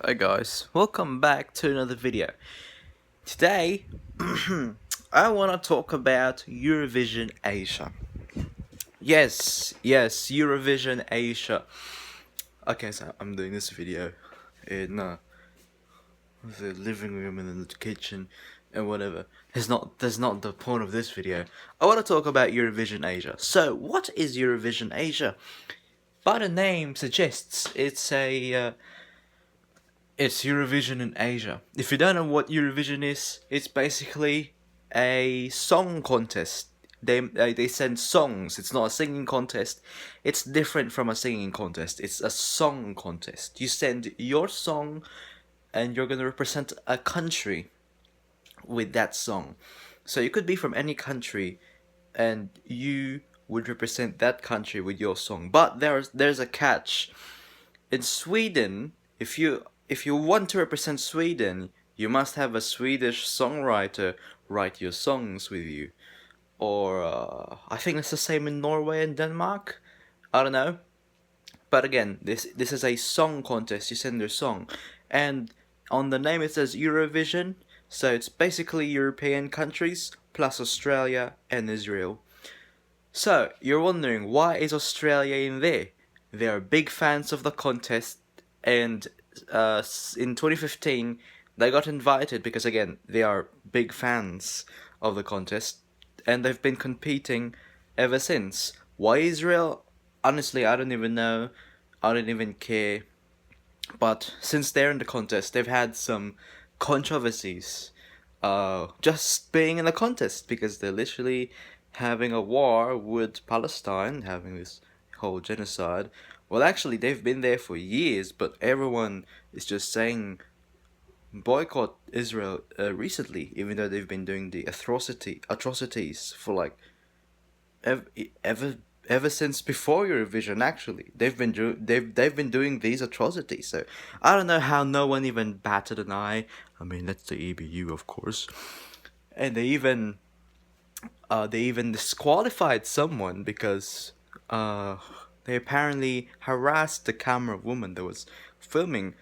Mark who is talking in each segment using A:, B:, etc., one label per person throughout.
A: Hi guys, welcome back to another video. Today, I want to talk about Eurovision Asia. Yes, Eurovision Asia. Okay, so I'm doing this video in the living room and in the kitchen and whatever. That's not the point of this video. I want to talk about Eurovision Asia. So, what is Eurovision Asia? By the name suggests, it's Eurovision in Asia. If you don't know what Eurovision is, it's basically a song contest. They send songs. It's not a singing contest. It's different from a singing contest. It's a song contest. You send your song, and you're gonna represent a country with that song. So you could be from any country, and you would represent that country with your song. But there's a catch. In Sweden, if you want to represent Sweden, you must have a Swedish songwriter write your songs with you. Or I think it's the same in Norway and Denmark. I don't know. But again, this is a song contest. You send your song, and on the name it says Eurovision. So it's basically European countries plus Australia and Israel. So you're wondering, why is Australia in there? They are big fans of the contest, and in 2015 they got invited because again they are big fans of the contest, and they've been competing ever since. Why Israel? Honestly, I don't even know. I don't even care. But since they're in the contest, they've had some controversies. Just being in the contest because they're literally having a war with Palestine, having this whole genocide. Well, actually, they've been there for years, but everyone is just saying boycott Israel recently, even though they've been doing the atrocities for like ever ever ever since before Eurovision. Actually, they've been doing these atrocities. So I don't know how no one even batted an eye. I mean, that's the EBU, of course, and they even disqualified someone because they apparently harassed the camera woman that was filming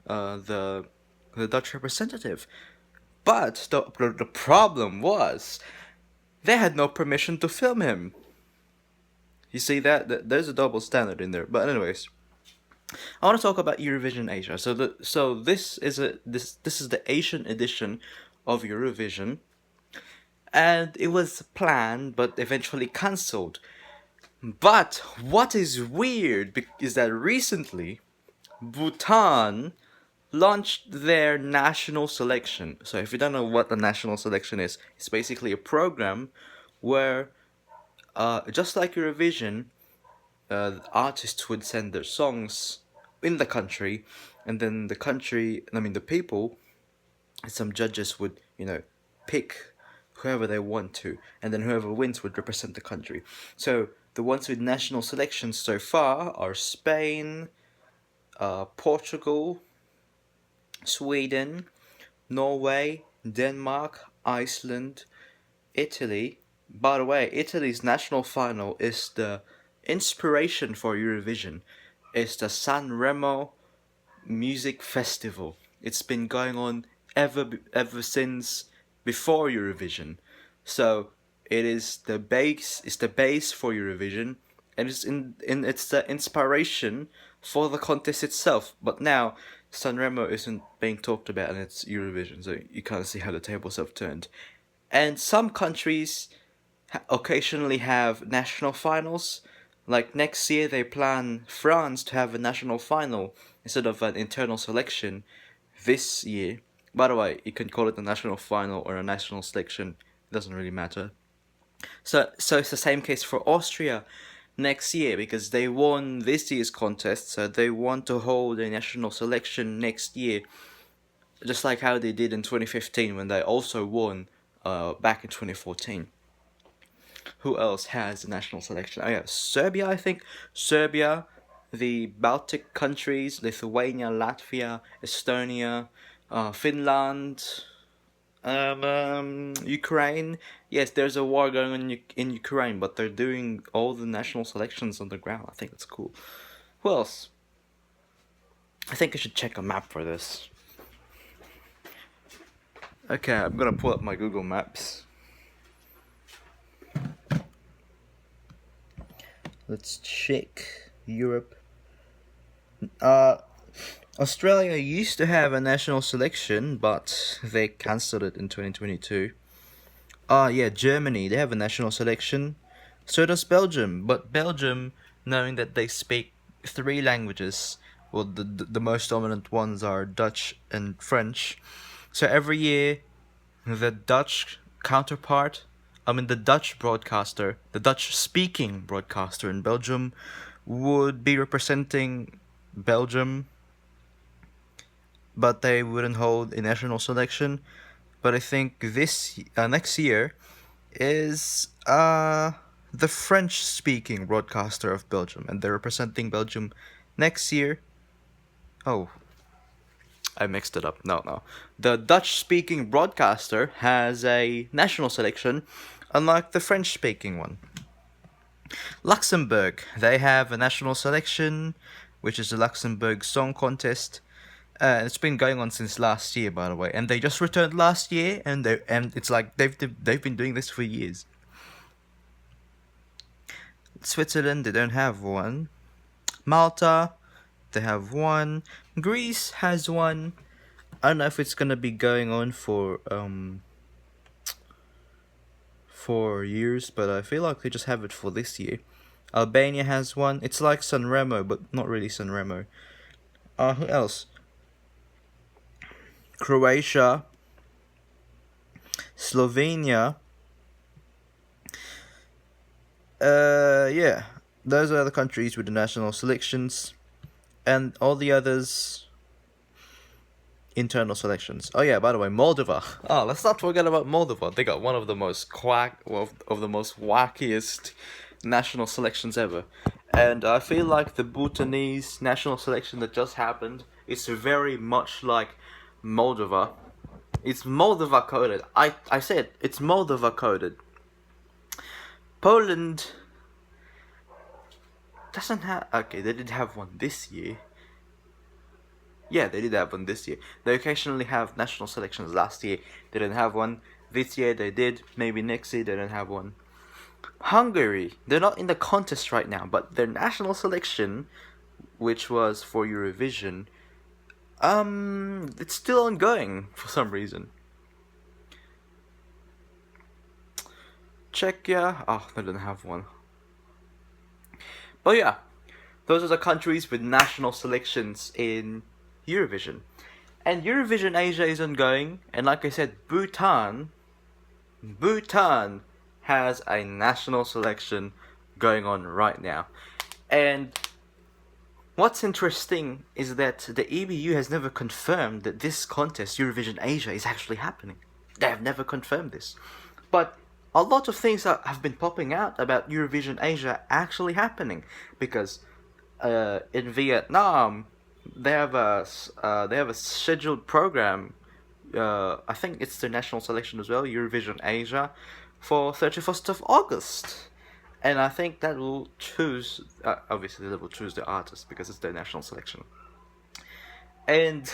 A: the Dutch representative. But the problem was they had no permission to film him. You see that there's a double standard in there. But anyways, I want to talk about Eurovision Asia. So this is the Asian edition of Eurovision, and it was planned but eventually cancelled. But what is weird is that recently Bhutan launched their national selection. So if you don't know what the national selection is, it's basically a program where, just like Eurovision, artists would send their songs in the country, and then the people, and some judges would, pick whoever they want to, and then whoever wins would represent the country. So the ones with national selections so far are Spain, Portugal, Sweden, Norway, Denmark, Iceland, Italy. By the way, Italy's national final is the inspiration for Eurovision. It's the San Remo Music Festival. It's been going on ever since before Eurovision. So it is the base. It's the base for Eurovision, and it's the inspiration for the contest itself. But now Sanremo isn't being talked about, and it's Eurovision. So you kind of see how the tables have turned. And some countries occasionally have national finals. Like next year, they plan France to have a national final instead of an internal selection this year. By the way, you can call it a national final or a national selection, it doesn't really matter. So it's the same case for Austria next year because they won this year's contest, so they want to hold a national selection next year, just like how they did in 2015 when they also won back in 2014. Who else has a national selection? Oh yeah, Serbia, I think. Serbia, the Baltic countries, Lithuania, Latvia, Estonia, Finland, Ukraine. Yes, there's a war going on in Ukraine, but they're doing all the national selections on the ground. I think it's cool. Who else? I think I should check a map for this. Okay, I'm gonna pull up my Google Maps. Let's check Europe. Australia used to have a national selection, but they cancelled it in 2022. Yeah, Germany, they have a national selection. So does Belgium, but Belgium, knowing that they speak three languages, well, the most dominant ones are Dutch and French. So every year, the Dutch counterpart, the Dutch broadcaster, the Dutch speaking broadcaster in Belgium, would be representing Belgium, but they wouldn't hold a national selection. But I think this next year is the French speaking broadcaster of Belgium, and they're representing Belgium next year. Oh, I mixed it up. No. The Dutch speaking broadcaster has a national selection, unlike the French speaking one. Luxembourg, they have a national selection, which is the Luxembourg Song Contest. It's been going on since last year, by the way, and they just returned last year, and it's like they've been doing this for years. Switzerland, they don't have one. Malta, they have one. Greece has one. I don't know if it's gonna be going on for years, but I feel like they just have it for this year. Albania has one. It's like Sanremo, but not really Sanremo. Who else? Croatia, Slovenia. Yeah, those are the countries with the national selections, and all the others internal selections. Oh yeah, by the way, Moldova. Oh, let's not forget about Moldova. They got one of the most wackiest national selections ever, and I feel like the Bhutanese national selection that just happened is very much like Moldova. It's Moldova coded. I said it's Moldova coded. Poland doesn't have. Okay, they did have one this year. Yeah, they did have one this year. They occasionally have national selections. Last year they didn't have one. This year they did. Maybe next year they don't have one. Hungary, they're not in the contest right now, but their national selection, which was for Eurovision, it's still ongoing for some reason. Czechia, they don't have one. But yeah, those are the countries with national selections in Eurovision. And Eurovision Asia is ongoing, and like I said, Bhutan has a national selection going on right now. And what's interesting is that the EBU has never confirmed that this contest, Eurovision Asia, is actually happening. They have never confirmed this. But a lot of things have been popping out about Eurovision Asia actually happening, because in Vietnam they have a scheduled program. I think it's the national selection as well, Eurovision Asia, for 31st of August. And I think that will choose, obviously they will choose the artist because it's their national selection. And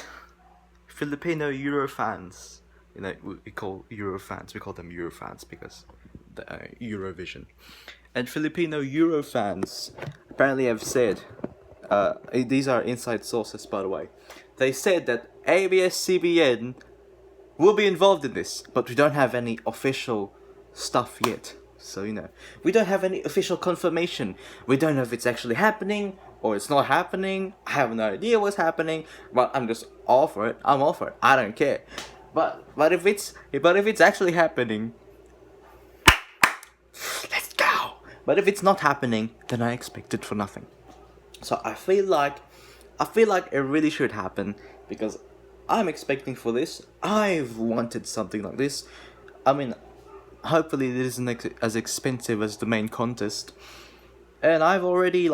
A: Filipino Euro fans, we call Euro fans, we call them Euro fans because the Eurovision. And Filipino Euro fans apparently have said, these are inside sources by the way, they said that ABS-CBN will be involved in this, but we don't have any official stuff yet. So, we don't have any official confirmation. We don't know if it's actually happening or it's not happening. I have no idea what's happening, but I'm just all for it. I'm all for it. I don't care. But if it's actually happening, let's go. But if it's not happening, then I expect it for nothing. So I feel like it really should happen because I'm expecting for this. I've wanted something like this. Hopefully it isn't as expensive as the main contest. And I've already,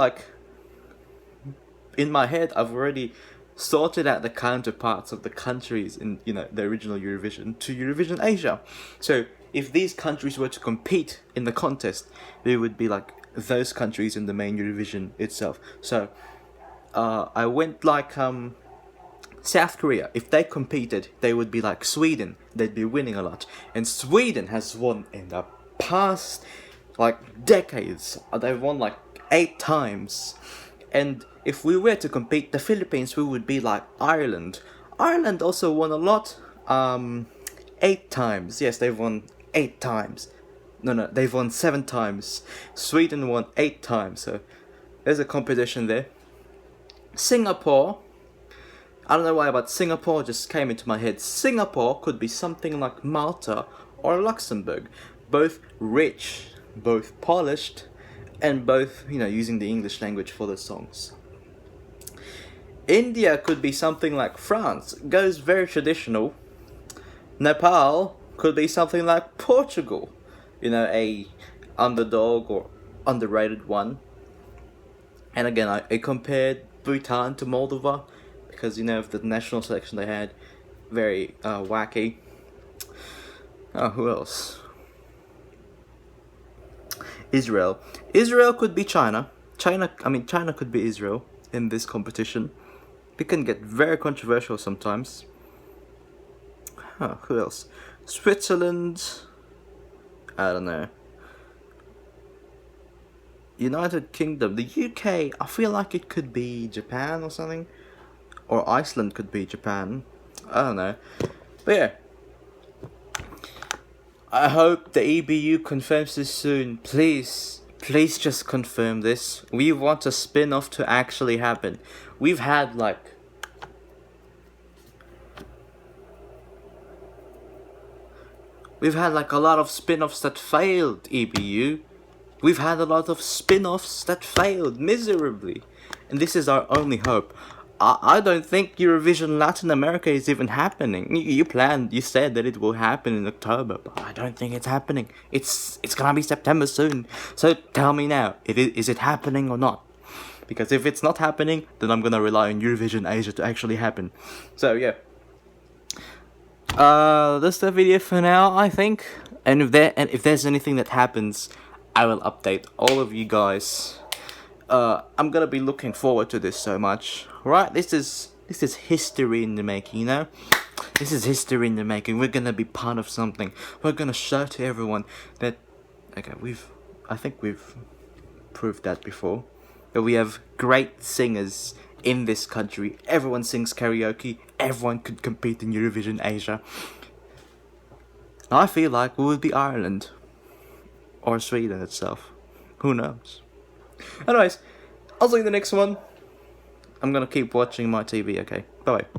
A: in my head, I've already sorted out the counterparts of the countries in, the original Eurovision to Eurovision Asia. So if these countries were to compete in the contest, they would be like those countries in the main Eurovision itself. So I went South Korea, if they competed, they would be like Sweden. They'd be winning a lot. And Sweden has won in the past, like, decades. They've won like 8 times. And if we were to compete, the Philippines, we would be like Ireland. Ireland also won a lot. 8 times. Yes, they've won 8 times. No, they've won 7 times. Sweden won 8 times. So there's a competition there. Singapore. I don't know why, but Singapore just came into my head. Singapore could be something like Malta or Luxembourg. Both rich, both polished, and both, using the English language for the songs. India could be something like France. Goes very traditional. Nepal could be something like Portugal. A underdog or underrated one. And again, I compared Bhutan to Moldova because of the national selection they had, very wacky. Who else? Israel. Israel could be China. China could be Israel in this competition. It can get very controversial sometimes. Who else? Switzerland. I don't know. United Kingdom. The UK, I feel like it could be Japan or something. Or Iceland could be Japan. I don't know. But yeah. I hope the EBU confirms this soon. Please just confirm this. We want a spin-off to actually happen. We've had like a lot of spin-offs that failed, EBU. We've had a lot of spin-offs that failed miserably. And this is our only hope. I don't think Eurovision Latin America is even happening. You said that it will happen in October, but I don't think it's happening. It's gonna be September soon. So tell me now, is it happening or not? Because if it's not happening, then I'm gonna rely on Eurovision Asia to actually happen. So yeah. That's the video for now, I think. And if there's anything that happens, I will update all of you guys. I'm gonna be looking forward to this so much. Right? This is history in the making, This is history in the making. We're gonna be part of something. We're gonna show to everyone that I think we've proved that before. That we have great singers in this country. Everyone sings karaoke. Everyone could compete in Eurovision Asia. I feel like we would be Ireland. Or Sweden itself. Who knows? Anyways, I'll see you in the next one. I'm gonna keep watching my TV, okay? Bye-bye.